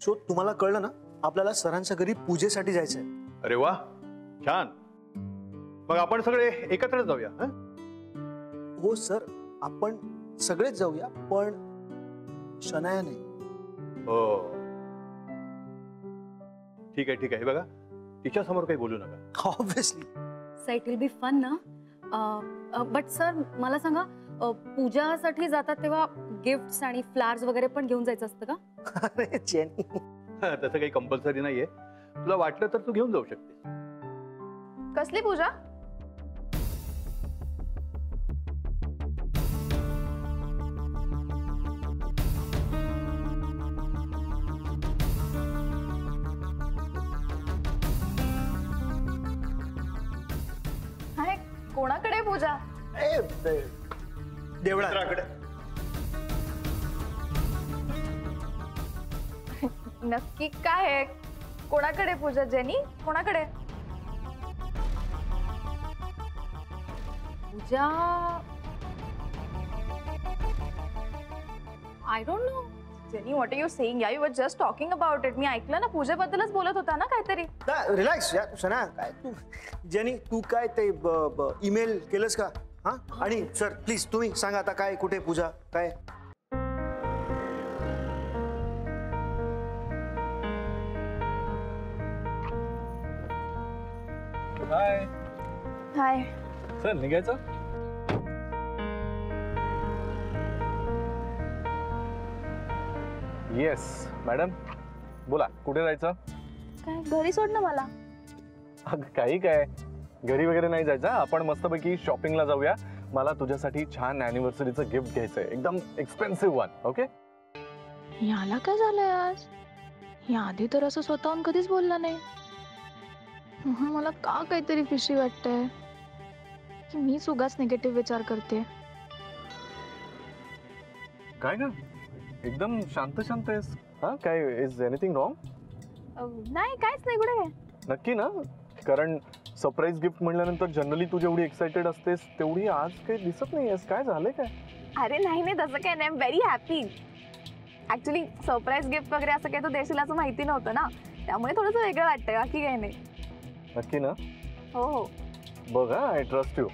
So तुम्हाला कळलं ना, आपल्याला सरांच्या घरी पूजेसाठी जायचंय. अरे वा, छान. मग आपण सगळे एकत्र जाऊया. हो सर, आपण सगळेच जाऊया, पण शनाया नाही. हो ठीक आहे ठीक आहे. बघा, तिच्या समोर काही बोलू नका. Obviously. So it will be fun ना. बट सर मला सांगा, पूजासाठी जातात तेव्हा गिफ्ट्स आणि फ्लावर्स वगैरे पण घेऊन जायचं असतं का? अरे जेनी, तसं काही कंपल्सरी नाहीये. तुला वाटलं तर तू घेऊन जाऊ शकते. कसली पूजा? अरे कोणाकडे पूजा? देवळाकडे. नक्की काय आहे? कोणाकडे पूजा? जेनी कोणाकडे? Pooja, I don't know. Jenny, what are you saying? Yeah you were just talking about it. मी ऐकलं ना, पूजेबद्दलच बोलत होता ना काहीतरी. रिलॅक्स यार शनाया. काय तू जेनी, तू काय ते ईमेल केलंस का? हा, आणि सर प्लीज तुम्ही सांगा आता, काय कुठे पूजा काय? हाय हाय. सर, निघायचं? येस मॅडम, बोला कुठे जायचं? काय घरी सोड ना मला. अगं काही काय, घरी वगैरे नाही जायचं. आपण मस्तपैकी शॉपिंगला जाऊया. मला तुझ्यासाठी छान अॅनिव्हर्सरीचं गिफ्ट घ्यायचंय, एकदम एक्सपेन्सिव्ह वन. ओके? याला काय झालंय आज? याआधी तर असं स्वतःहून कधीच बोलला नाही. मला का काहीतरी फिशी वाटतंय की मीच उगाच निगेटिव्ह विचार करते. काय ना, एकदम शांत शांत आहेस. हा, काय इज एनिथिंग रॉंग? नाही, काहीच नाही. कुठे काय? नक्की ना? कारण सरप्राईज गिफ्ट म्हटल्यानंतर जनरली तू जेवढी एक्साइटेड असतेस तेवढी आज काही दिसत नाहीयेस. काय झालंय काय? अरे नाही नाही, तसं काय नाही. Very happy. Actually surprise gift वगैरे असं काही तो देशील असं माहिती नव्हतं ना, त्यामुळे थोडंसं वेगळं वाटतंय. बाकी काही नाही. नक्की ना? हो हो. बघ, आय ट्रस्ट यू.